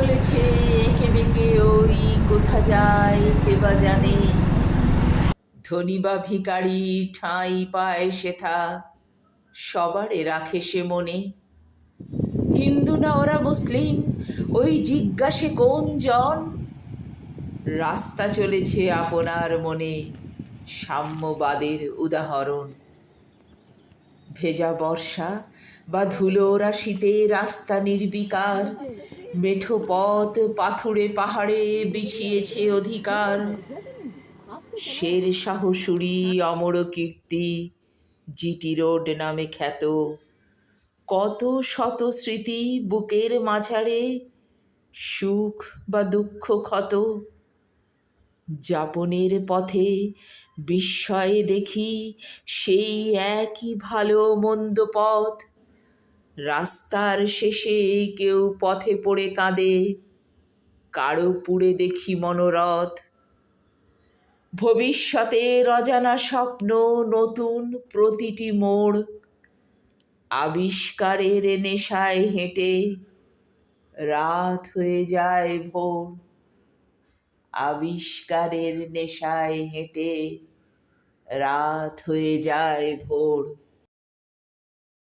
চলেছে এঁকে বেঁকে ওই কোথা যায় কে বা জানে। ধনী বা ভিখারি ঠাঁই পায় সেথা, সবারে রাখে সে মনে। হিন্দু না ওরা মুসলিম ওই জিজ্ঞাসে কোন জন। রাস্তা চলেছে আপনার মনে সাম্যবাদের উদাহরণ। ভেজা বর্ষা বা ধুলো রাশিতে রাস্তা নির্বিকার, মেঠো পথ পাথুরে পাহাড়ে বিছিয়েছে অধিকার। শের শাহ সুরি অমর কীর্তি জিটি রোড নামে খ্যাত, কত শত স্মৃতি বুকের মাঝারে, সুখ বা দুঃখ ক্ষত। যাপনের পথে বিস্ময়ে দেখি সেই একই ভালো মন্দ পথ। রাস্তার শেষে কেউ পথে পড়ে কাঁদে, কারো পুড়ে দেখি মনোরথ। ভবিষ্যতের অজানা স্বপ্ন নতুন প্রতিটি মোড়, আবিষ্কারের নেশায় হেঁটে রাত হয়ে যায় ভোর। আবিষ্কারের নেশায় হেঁটে রাত হয়ে যায় ভোর।